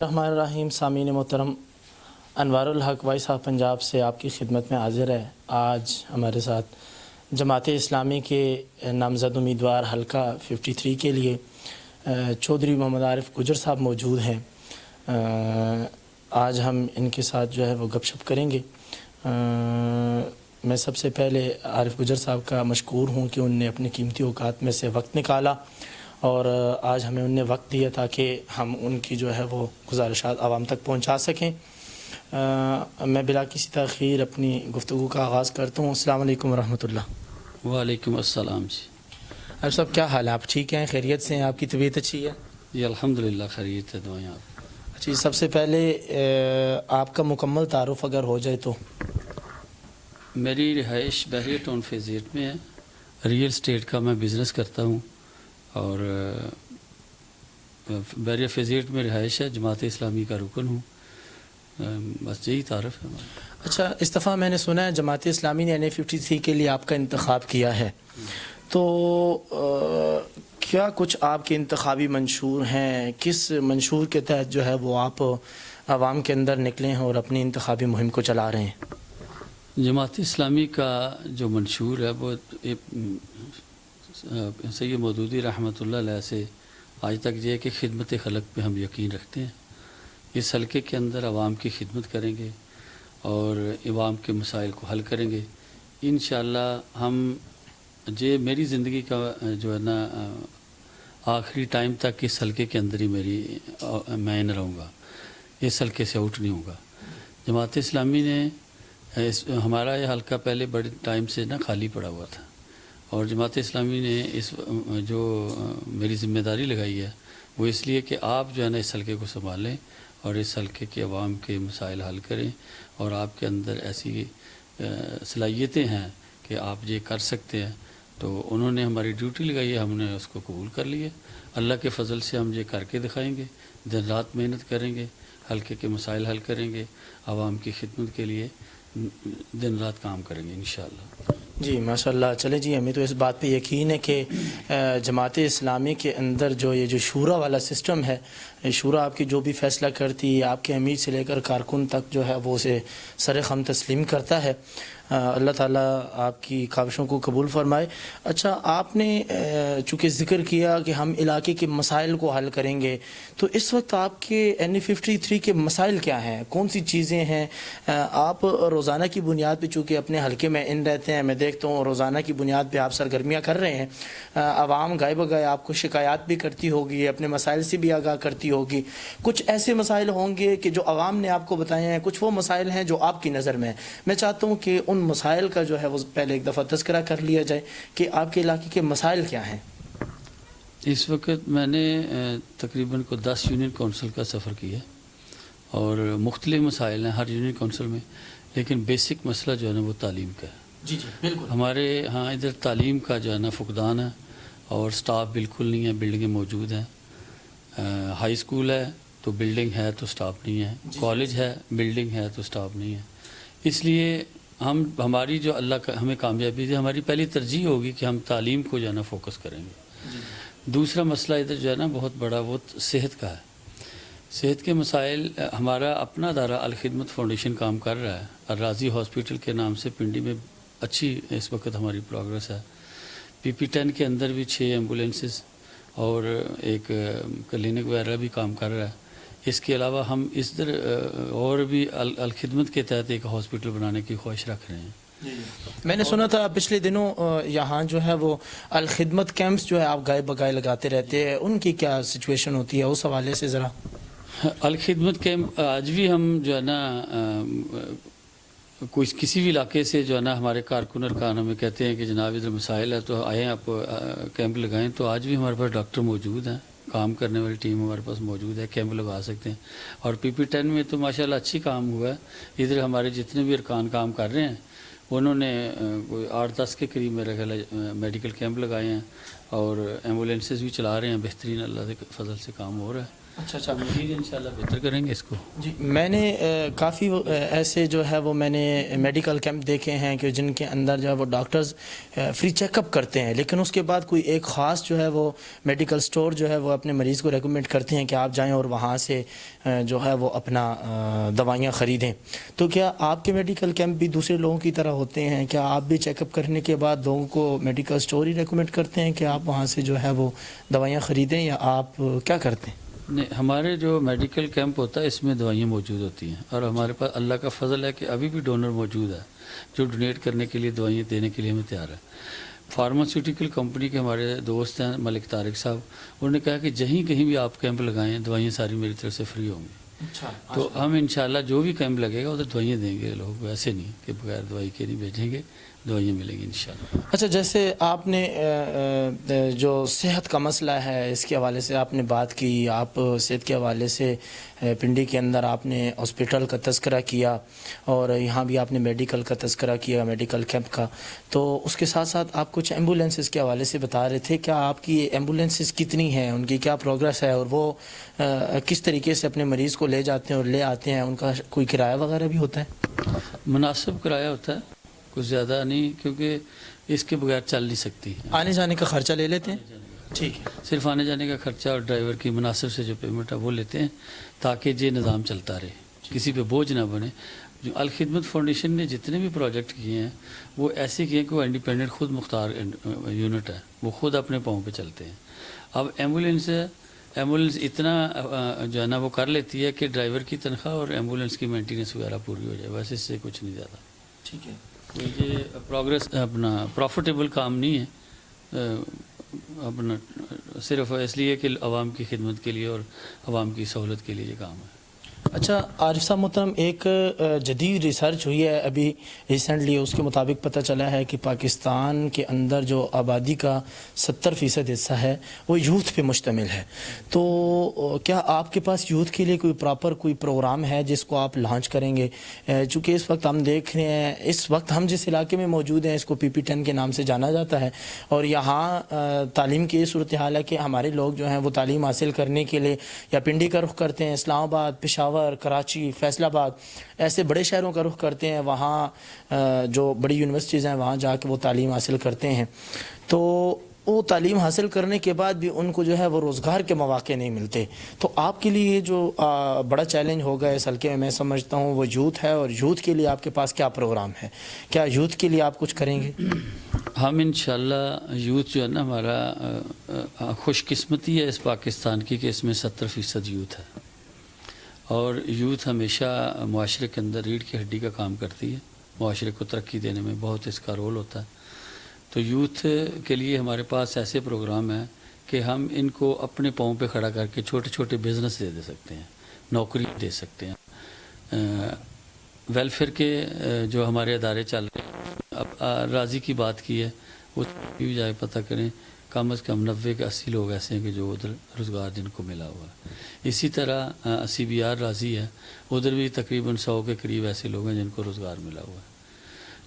الرحمن الرحیم سامعین محترم، انوار الحق وائس آف پنجاب سے آپ کی خدمت میں حاضر ہے۔ آج ہمارے ساتھ جماعت اسلامی کے نامزد امیدوار حلقہ 53 کے لیے چودھری محمد عارف گجر صاحب موجود ہیں۔ آج ہم ان کے ساتھ جو ہے وہ گپ شپ کریں گے۔ میں سب سے پہلے عارف گجر صاحب کا مشکور ہوں کہ انہوں نے اپنے قیمتی اوقات میں سے وقت نکالا اور آج ہمیں انہوں نے وقت دیا تاکہ ہم ان کی جو ہے وہ گزارشات عوام تک پہنچا سکیں۔ میں بلا کسی تاخیر اپنی گفتگو کا آغاز کرتا ہوں۔ السلام علیکم ورحمۃ اللہ۔ وعلیکم السلام جی۔ عارف صاحب کیا حال ہے؟ آپ ٹھیک ہیں؟ خیریت سے ہیں؟ آپ کی طبیعت اچھی ہے؟ جی الحمدللہ خیریت ہے، دعائیں آپ۔ اچھی، سب سے پہلے آپ کا مکمل تعارف اگر ہو جائے تو۔ میری رہائش بحریہ ٹاؤن فیز 8 میں ہے۔ ریئل اسٹیٹ کا میں بزنس کرتا ہوں اور بحریہ فیز 8 میں رہائش ہے، جماعت اسلامی کا رکن ہوں۔ بس یہی تعارف ہے ہمارا۔ اچھا، اس دفعہ میں نے سنا ہے جماعت اسلامی نے NA53 کے لیے آپ کا انتخاب کیا ہے، تو کیا کچھ آپ کے انتخابی منشور ہیں؟ کس منشور کے تحت جو ہے وہ آپ عوام کے اندر نکلے ہیں اور اپنی انتخابی مہم کو چلا رہے ہیں؟ جماعت اسلامی کا جو منشور ہے وہ سید مودودی رحمۃ اللہ علیہ سے آج تک یہ ہے کہ خدمت خلق پہ ہم یقین رکھتے ہیں۔ اس حلقے کے اندر عوام کی خدمت کریں گے اور عوام کے مسائل کو حل کریں گے انشاءاللہ۔ ہم یہ میری زندگی کا جو ہے نا آخری ٹائم تک اس حلقے کے اندر ہی میں رہوں گا، اس حلقے سے آؤٹ نہیں ہوں گا۔ جماعت اسلامی نے ہمارا یہ حلقہ پہلے بڑے ٹائم سے نا خالی پڑا ہوا تھا اور جماعت اسلامی نے اس جو میری ذمہ داری لگائی ہے وہ اس لیے کہ آپ جو ہے نا اس حلقے کو سنبھالیں اور اس حلقے کے عوام کے مسائل حل کریں، اور آپ کے اندر ایسی صلاحیتیں ہیں کہ آپ یہ کر سکتے ہیں، تو انہوں نے ہماری ڈیوٹی لگائی ہے، ہم نے اس کو قبول کر لیا۔ اللہ کے فضل سے ہم یہ کر کے دکھائیں گے، دن رات محنت کریں گے، حلقے کے مسائل حل کریں گے، عوام کی خدمت کے لیے دن رات کام کریں گے انشاءاللہ۔ جی ماشاءاللہ۔ چلے جی، ہمیں تو اس بات پہ یقین ہے کہ جماعت اسلامی کے اندر جو یہ جو شورا والا سسٹم ہے، شورا آپ کی جو بھی فیصلہ کرتی ہے، آپ کے امیر سے لے کر کارکن تک جو ہے وہ اسے سر خم تسلیم کرتا ہے۔ اللہ تعالیٰ آپ کی کاوشوں کو قبول فرمائے۔ اچھا، آپ نے چونکہ ذکر کیا کہ ہم علاقے کے مسائل کو حل کریں گے، تو اس وقت آپ کے NA53 کے مسائل کیا ہیں؟ کون سی چیزیں ہیں؟ آپ روزانہ کی بنیاد پہ چونکہ اپنے حلقے میں رہتے ہیں، میں دیکھتا ہوں روزانہ کی بنیاد پہ آپ سرگرمیاں کر رہے ہیں۔ عوام گائے بگائے آپ کو شکایات بھی کرتی ہوگی، اپنے مسائل سے بھی آگاہ کرتی ہوگی۔ کچھ ایسے مسائل ہوں گے کہ جو عوام نے آپ کو بتائے ہیں، کچھ وہ مسائل ہیں جو آپ کی نظر میں ہیں۔ میں چاہتا ہوں کہ ان مسائل کا جو ہے وہ پہلے ایک دفعہ تذکرہ کر لیا جائے کہ آپ کے علاقے کے مسائل کیا ہیں۔ اس وقت میں نے تقریباً 10 یونین کونسل کا سفر کیا اور مختلف مسائل ہیں ہر یونین کونسل میں، لیکن بیسک مسئلہ جو ہے نا وہ تعلیم کا ہے۔ جی جی بالکل۔ ہمارے ہاں ادھر تعلیم کا جو ہے نا فقدان ہے اور سٹاف بالکل نہیں ہے، بلڈنگیں موجود ہیں۔ ہائی اسکول ہے تو بلڈنگ ہے تو سٹاف نہیں ہے، کالج ہے بلڈنگ ہے تو سٹاف نہیں ہے۔ اس لیے ہماری جو اللہ کا ہمیں کامیابی دی، ہماری پہلی ترجیح ہوگی کہ ہم تعلیم کو جو ہے نا فوکس کریں گے۔ دوسرا مسئلہ ادھر جو ہے نا بہت بڑا وہ صحت کا ہے۔ صحت کے مسائل، ہمارا اپنا ادارہ الخدمت فاؤنڈیشن کام کر رہا ہے، الراضی ہاسپٹل کے نام سے پنڈی میں اچھی اس وقت ہماری پروگرس ہے۔ PP10 کے اندر بھی 6 ایمبولینسز اور ایک کلینک وغیرہ بھی کام کر رہا ہے۔ اس کے علاوہ ہم اس در اور بھی الخدمت کے تحت ایک ہاسپٹل بنانے کی خواہش رکھ رہے ہیں۔ میں نے سنا تھا پچھلے دنوں یہاں جو ہے وہ الخدمت کیمپس جو ہے آپ گائے بگائے لگاتے رہتے ہیں، ان کی کیا سچویشن ہوتی ہے؟ اس حوالے سے ذرا۔ الخدمت کیمپ آج بھی ہم جو ہے نا کسی بھی علاقے سے جو ہے نا ہمارے کارکن ارکان ہمیں کہتے ہیں کہ جناب ادھر مسائل ہے تو آئیں آپ کیمپ لگائیں، تو آج بھی ہمارے پاس ڈاکٹر موجود ہیں، کام کرنے والی ٹیم ہمارے پاس موجود ہے، کیمپ لگا سکتے ہیں۔ اور PP10 میں تو ماشاءاللہ اچھی کام ہوا ہے۔ ادھر ہمارے جتنے بھی ارکان کام کر رہے ہیں انہوں نے کوئی 8-10 کے قریب میرے خیال میڈیکل کیمپ لگائے ہیں اور ایمبولینسز بھی چلا رہے ہیں، بہترین اللہ کے فضل سے کام ہو رہا ہے۔ اچھا اچھا مزید انشاءاللہ بہتر کریں گے اس کو. جی میں نے کافی ایسے جو ہے وہ میں نے میڈیکل کیمپ دیکھے ہیں کہ جن کے اندر جو ہے وہ ڈاکٹرز فری چیک اپ کرتے ہیں، لیکن اس کے بعد کوئی ایک خاص جو ہے وہ میڈیکل سٹور جو ہے وہ اپنے مریض کو ریکمینڈ کرتے ہیں کہ آپ جائیں اور وہاں سے جو ہے وہ اپنا دوائیاں خریدیں. تو کیا آپ کے میڈیکل کیمپ بھی دوسرے لوگوں کی طرح ہوتے ہیں؟ کیا آپ بھی چیک اپ کرنے کے بعد لوگوں کو میڈیکل سٹور ہی ریکمینڈ کرتے ہیں کہ آپ وہاں سے جو ہے وہ دوائیاں خریدیں، یا آپ کیا کرتے ہیں؟ نہیں، ہمارے جو میڈیکل کیمپ ہوتا ہے اس میں دوائیاں موجود ہوتی ہیں، اور ہمارے پاس اللہ کا فضل ہے کہ ابھی بھی ڈونر موجود ہے جو ڈونیٹ کرنے کے لیے دوائیاں دینے کے لیے ہمیں تیار ہے. فارماسیوٹیکل کمپنی کے ہمارے دوست ہیں ملک طارق صاحب، انہوں نے کہا کہ جہیں کہیں بھی آپ کیمپ لگائیں دوائیاں ساری میری طرف سے فری ہوں گی. تو ہم انشاءاللہ جو بھی کیمپ لگے گا ادھر دوائیاں دیں گے. لوگ ویسے نہیں کہ بغیر دوائی کے نہیں بھیجیں گے، دوائیاں ملیں گی انشاءاللہ. اچھا، جیسے آپ نے جو صحت کا مسئلہ ہے اس کے حوالے سے آپ نے بات کی، آپ صحت کے حوالے سے پنڈی کے اندر آپ نے ہاسپٹل کا تذکرہ کیا اور یہاں بھی آپ نے میڈیکل کا تذکرہ کیا، میڈیکل کیمپ کا. تو اس کے ساتھ ساتھ آپ کچھ ایمبولینسز کے حوالے سے بتا رہے تھے. کیا آپ کی ایمبولینسز کتنی ہیں، ان کی کیا پروگریس ہے، اور وہ کس طریقے سے اپنے مریض کو لے جاتے ہیں اور لے آتے ہیں؟ ان کا کوئی کرایہ وغیرہ بھی ہوتا ہے؟ مناسب کرایہ ہوتا ہے، کچھ زیادہ نہیں، کیونکہ اس کے بغیر چل نہیں سکتی. آنے جانے کا خرچہ لے لیتے ہیں؟ ٹھیک ہے. صرف آنے جانے کا خرچہ اور ڈرائیور کی مناسب سے جو پیمنٹ ہے وہ لیتے ہیں تاکہ یہ نظام چلتا رہے، کسی پہ بوجھ نہ بنے. جو الخدمت فاؤنڈیشن نے جتنے بھی پروجیکٹ کیے ہیں وہ ایسے کیے ہیں کہ وہ انڈیپینڈنٹ خود مختار یونٹ ہے، وہ خود اپنے پاؤں پہ چلتے ہیں. اب ایمبولینس اتنا جو ہے نا وہ کر لیتی ہے کہ ڈرائیور کی تنخواہ اور ایمبولینس کی مینٹیننس وغیرہ پوری ہو جائے، ویسے اس سے کچھ نہیں زیادہ. ٹھیک ہے. یہ پروگریس اپنا پروفیٹیبل کام نہیں ہے، اپنا صرف اس لیے کہ عوام کی خدمت کے لیے اور عوام کی سہولت کے لیے یہ کام ہے. اچھا عارف صاحب محترم، ایک جدید ریسرچ ہوئی ہے ابھی ریسنٹلی، اس کے مطابق پتہ چلا ہے کہ پاکستان کے اندر جو آبادی کا 70% حصہ ہے وہ یوتھ پہ مشتمل ہے. تو کیا آپ کے پاس یوتھ کے لیے کوئی پراپر کوئی پروگرام ہے جس کو آپ لانچ کریں گے؟ چونکہ اس وقت ہم دیکھ رہے ہیں، اس وقت ہم جس علاقے میں موجود ہیں اس کو PP10 کے نام سے جانا جاتا ہے، اور یہاں تعلیم کی یہ صورتحال ہے کہ ہمارے لوگ جو ہیں وہ تعلیم حاصل کرنے کے لیے یا پنڈی کا رخ کرتے ہیں، اسلام آباد، پشاور، کراچی، فیصل آباد ایسے بڑے شہروں کا رخ کرتے ہیں، وہاں جو بڑی یونیورسٹیز ہیں وہاں جا کے وہ تعلیم حاصل کرتے ہیں. تو وہ تعلیم حاصل کرنے کے بعد بھی ان کو جو ہے وہ روزگار کے مواقع نہیں ملتے. تو آپ کے لیے جو بڑا چیلنج ہوگا اس حلقے میں سمجھتا ہوں وہ یوتھ ہے، اور یوتھ کے لیے آپ کے پاس کیا پروگرام ہے؟ کیا یوتھ کے لیے آپ کچھ کریں گے؟ ہم انشاءاللہ یوتھ جو ہے نا ہمارا خوش قسمتی ہے اس پاکستان کی کہ اس میں 70% یوتھ ہے، اور یوتھ ہمیشہ معاشرے کے اندر ریڑھ کی ہڈی کا کام کرتی ہے، معاشرے کو ترقی دینے میں بہت اس کا رول ہوتا ہے. تو یوتھ کے لیے ہمارے پاس ایسے پروگرام ہیں کہ ہم ان کو اپنے پاؤں پہ کھڑا کر کے چھوٹے چھوٹے بزنس دے سکتے ہیں، نوکری دے سکتے ہیں. ویلفیئر کے جو ہمارے ادارے چل رہے ہیں، اب راضی کی بات کی ہے، وہ بھی جائے پتہ کریں، کم از کم 90 کے 80 لوگ ایسے ہیں کہ جو ادھر روزگار جن کو ملا ہوا ہے. اسی طرح CBR راضی ہے، ادھر بھی تقریباً 100 کے قریب ایسے لوگ ہیں جن کو روزگار ملا ہوا ہے.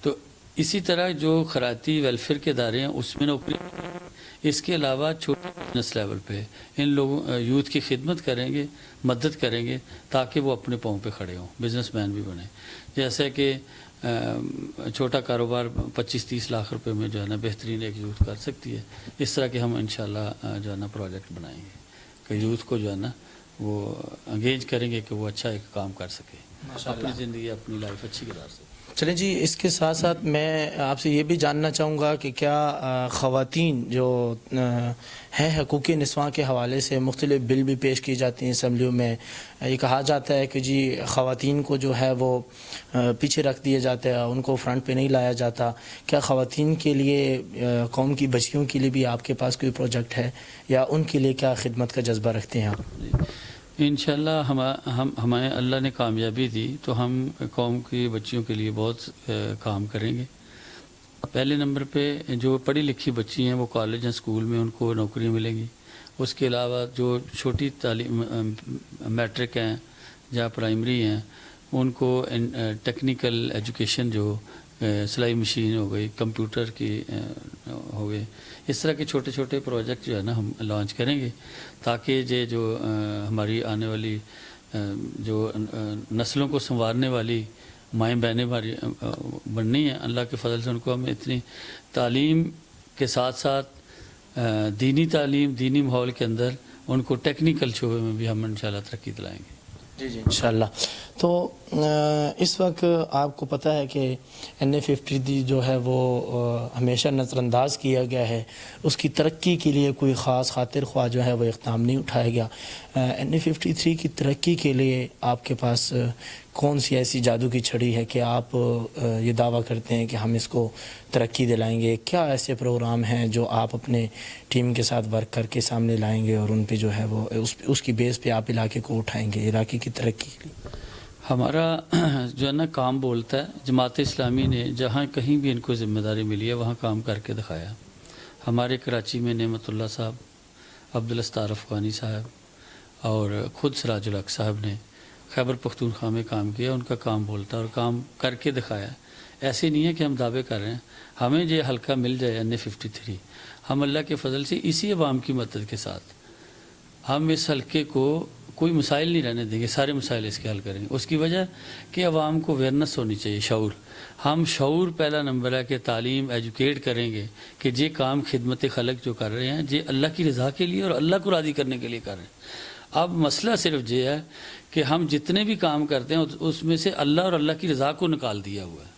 تو اسی طرح جو خیراتی ویلفیئر کے ادارے ہیں اس میں نوکری، اس کے علاوہ چھوٹے بزنس لیول پہ ان لوگوں یوتھ کی خدمت کریں گے، مدد کریں گے تاکہ وہ اپنے پاؤں پہ کھڑے ہوں، بزنس مین بھی بنیں. جیسے کہ چھوٹا کاروبار 25-30 لاکھ روپے میں جو ہے نا بہترین ایک یوتھ کر سکتی ہے. اس طرح کے ہم انشاءاللہ جو ہے نا پروجیکٹ بنائیں گے کہ یوتھ کو جو ہے نا وہ انگیج کریں گے کہ وہ اچھا ایک کام کر سکے، اپنی زندگی اپنی لائف اچھی گزار سکے. چلیں جی، اس کے ساتھ ساتھ میں آپ سے یہ بھی جاننا چاہوں گا کہ کیا خواتین جو ہیں حقوق نسواں کے حوالے سے مختلف بل بھی پیش کی جاتی ہیں اسمبلیوں میں. یہ کہا جاتا ہے کہ جی خواتین کو جو ہے وہ پیچھے رکھ دیا جاتا ہے، ان کو فرنٹ پہ نہیں لایا جاتا. کیا خواتین کے لیے، قوم کی بچیوں کے لیے بھی آپ کے پاس کوئی پروجیکٹ ہے، یا ان کے لیے کیا خدمت کا جذبہ رکھتے ہیں آپ؟ انشاءاللہ ہمیں اللہ نے کامیابی دی تو ہم قوم کی بچیوں کے لیے بہت کام کریں گے. پہلے نمبر پہ جو پڑھی لکھی بچی ہیں وہ کالج ہیں، اسکول میں ان کو نوکریاں ملیں گی. اس کے علاوہ جو چھوٹی تعلیم میٹرک ہیں یا پرائمری ہیں ان کو ٹیکنیکل ایجوکیشن جو سلائی مشین ہو گئی، کمپیوٹر کی ہو گئے، اس طرح کے چھوٹے چھوٹے پروجیکٹ جو ہے نا ہم لانچ کریں گے، تاکہ یہ جو ہماری آنے والی جو نسلوں کو سنوارنے والی مائیں بہنیں بننی ہیں، اللہ کے فضل سے ان کو ہم اتنی تعلیم کے ساتھ ساتھ دینی تعلیم، دینی ماحول کے اندر ان کو ٹیکنیکل شعبے میں بھی ہم انشاءاللہ ترقی دلائیں گے۔ جی جی انشاءاللہ۔ تو اس وقت آپ کو پتہ ہے کہ NA-50 جو ہے وہ ہمیشہ نظر انداز کیا گیا ہے، اس کی ترقی کے لیے کوئی خاص خاطر خواہ جو ہے وہ اقدام نہیں اٹھایا گیا۔ NA-53 کی ترقی کے لیے آپ کے پاس کون سی ایسی جادو کی چھڑی ہے کہ آپ یہ دعویٰ کرتے ہیں کہ ہم اس کو ترقی دلائیں گے؟ کیا ایسے پروگرام ہیں جو آپ اپنے ٹیم کے ساتھ ورک کر کے سامنے لائیں گے اور ان پہ جو ہے وہ اس کی بیس پہ آپ علاقے کو اٹھائیں گے علاقے کی ترقی کے لیے؟ ہمارا جو ہے نا کام بولتا ہے، جماعت اسلامی نے جہاں کہیں بھی ان کو ذمہ داری ملی ہے وہاں کام کر کے دکھایا۔ ہمارے کراچی میں نعمت اللہ صاحب، عبدالستار افغانی صاحب اور خود سراج الحق صاحب نے خیبر پختونخوا میں کام کیا، ان کا کام بولتا ہے اور کام کر کے دکھایا۔ ایسے نہیں ہے کہ ہم دعوے کر رہے ہیں ہمیں یہ حلقہ مل جائے NA-53، ہم اللہ کے فضل سے اسی عوام کی مدد کے ساتھ ہم اس حلقے کو کوئی مسائل نہیں رہنے دیں گے، سارے مسائل اس کے حل کریں گے۔ اس کی وجہ کہ عوام کو اویئرنیس ہونی چاہیے، شعور۔ ہم شعور پہلا نمبر ہے کہ تعلیم ایجوکیٹ کریں گے کہ یہ کام خدمت خلق جو کر رہے ہیں یہ اللہ کی رضا کے لیے اور اللہ کو راضی کرنے کے لیے کر رہے ہیں۔ اب مسئلہ صرف یہ ہے کہ ہم جتنے بھی کام کرتے ہیں اس میں سے اللہ اور اللہ کی رضا کو نکال دیا ہوا ہے۔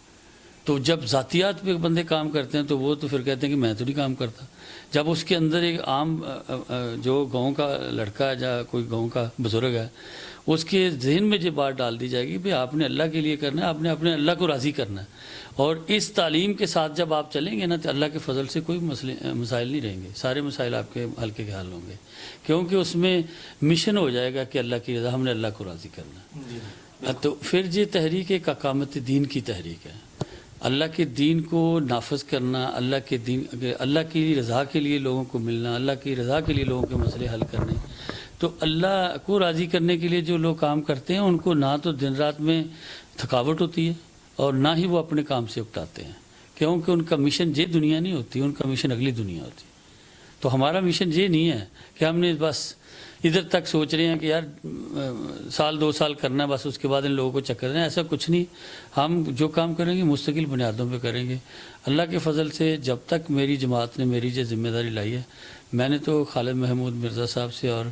تو جب ذاتیات پہ بندے کام کرتے ہیں تو وہ تو پھر کہتے ہیں کہ میں تو نہیں کام کرتا۔ جب اس کے اندر ایک عام جو گاؤں کا لڑکا ہے یا کوئی گاؤں کا بزرگ ہے، اس کے ذہن میں یہ بات ڈال دی جائے گی کہ آپ نے اللہ کے لیے کرنا ہے، آپ نے اپنے اللہ کو راضی کرنا ہے، اور اس تعلیم کے ساتھ جب آپ چلیں گے نا تو اللہ کے فضل سے کوئی مسائل نہیں رہیں گے، سارے مسائل آپ کے حلقے کے حل ہوں گے، کیونکہ اس میں مشن ہو جائے گا کہ اللہ کی رضا، ہم نے اللہ کو راضی کرنا ہے۔ تو پھر یہ تحریک ایک اقامت دین کی تحریک ہے، اللہ کے دین کو نافذ کرنا، اللہ کی رضا کے لیے لوگوں کو ملنا، اللہ کی رضا کے لیے لوگوں کے مسئلے حل کرنے۔ تو اللہ کو راضی کرنے کے لیے جو لوگ کام کرتے ہیں ان کو نہ تو دن رات میں تھکاوٹ ہوتی ہے اور نہ ہی وہ اپنے کام سے اکتاتے ہیں، کیونکہ ان کا مشن یہ دنیا نہیں ہوتی، ان کا مشن اگلی دنیا ہوتی ہے۔ تو ہمارا مشن یہ نہیں ہے کہ ہم نے بس ادھر تک سوچ رہے ہیں کہ یار سال 2 سال کرنا ہے بس، اس کے بعد ان لوگوں کو چکر دینا، ایسا کچھ نہیں۔ ہم جو کام کریں گے مستقل بنیادوں پہ کریں گے۔ اللہ کے فضل سے جب تک میری جماعت نے میری جو ذمہ داری لائی ہے، میں نے تو خالد محمود مرزا صاحب سے اور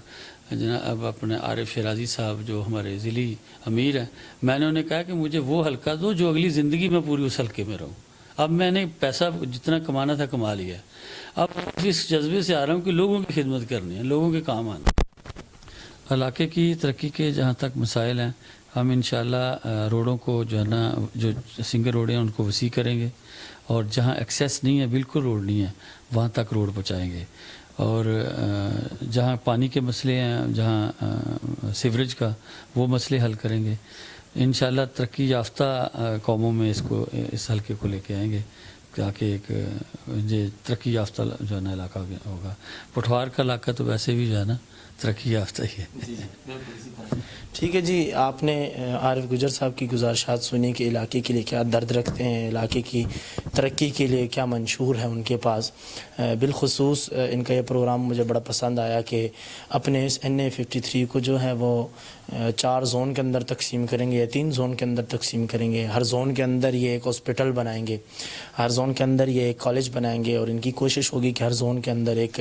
جناب اپنے عارف شیرازی صاحب جو ہمارے ضلعی امیر ہیں، میں نے انہیں کہا کہ مجھے وہ حلقہ دو جو اگلی زندگی میں پوری اس حلقے میں رہوں۔ اب میں نے پیسہ جتنا کمانا تھا کما لیا، اب اس جذبے سے آ رہا ہوں کہ لوگوں کی خدمت کرنی ہے، لوگوں کے کام آنا۔ علاقے کی ترقی کے جہاں تک مسائل ہیں، ہم انشاءاللہ روڈوں کو جو ہے نا، جو سنگل روڈیں ہیں ان کو وسیع کریں گے، اور جہاں ایکسیس نہیں ہے، بالکل روڈ نہیں ہے، وہاں تک روڈ پہنچائیں گے، اور جہاں پانی کے مسئلے ہیں، جہاں سیوریج کا، وہ مسئلے حل کریں گے۔ انشاءاللہ ترقی یافتہ قوموں میں اس حلقے کو لے کے آئیں گے، تاکہ ایک یہ ترقی یافتہ جو ہے نا علاقہ ہوگا۔ پٹھوار کا علاقہ تو ویسے بھی جو ہے نا ترقی یافتہ ہی ہے۔ ٹھیک ہے جی، آپ نے عارف گجر صاحب کی گزارشات سنی کہ علاقے کے لیے کیا درد رکھتے ہیں، علاقے کی ترقی کے لیے کیا منشور ہے ان کے پاس۔ بالخصوص ان کا یہ پروگرام مجھے بڑا پسند آیا کہ اپنے اس NA-53 کو جو ہے وہ 4 زون کے اندر تقسیم کریں گے یا 3 زون کے اندر تقسیم کریں گے۔ ہر زون کے اندر یہ ایک ہاسپٹل بنائیں گے، ہر زون کے اندر یہ ایک کالج بنائیں گے، اور ان کی کوشش ہوگی کہ ہر زون کے اندر ایک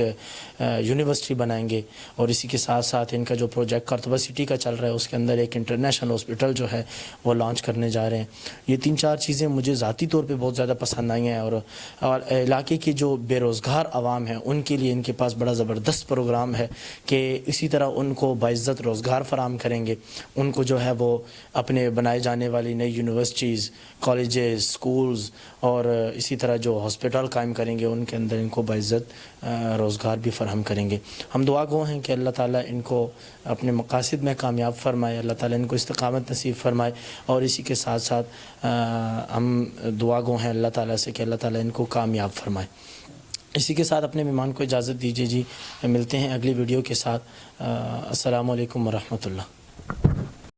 یونیورسٹی بنائیں گے، اور اسی کے ساتھ ساتھ ان کا جو پروجیکٹ قرطبہ سٹی کا چل رہا ہے اس کے اندر ایک انٹرنیشنل ہاسپٹل جو ہے وہ لانچ کرنے جا رہے ہیں۔ یہ 3-4 چیزیں مجھے ذاتی طور پہ بہت زیادہ پسند آئی ہیں، اور علاقے کے جو بے روزگار عوام ہیں ان کے لیے ان کے پاس بڑا زبردست پروگرام ہے کہ اسی طرح ان کو باعزت روزگار فراہم کریں گے، ان کو جو ہے وہ اپنے بنائے جانے والی نئی یونیورسٹیز، کالجز، سکولز اور اسی طرح جو ہاسپٹل قائم کریں گے ان کے اندر ان کو باعزت روزگار بھی فراہم کریں گے۔ ہم دعا گو ہیں کہ اللہ تعالیٰ ان کو اپنے مقاصد میں کامیاب فرمائے، اللہ تعالیٰ ان کو استقامت نصیب فرمائے، اور اسی کے ساتھ ساتھ ہم دعا گو ہیں اللہ تعالیٰ سے کہ اللہ تعالیٰ ان کو کامیاب فرمائے۔ اسی کے ساتھ اپنے مہمان کو اجازت دیجیے جی، ملتے ہیں اگلی ویڈیو کے ساتھ۔ السلام علیکم ورحمۃ اللہ۔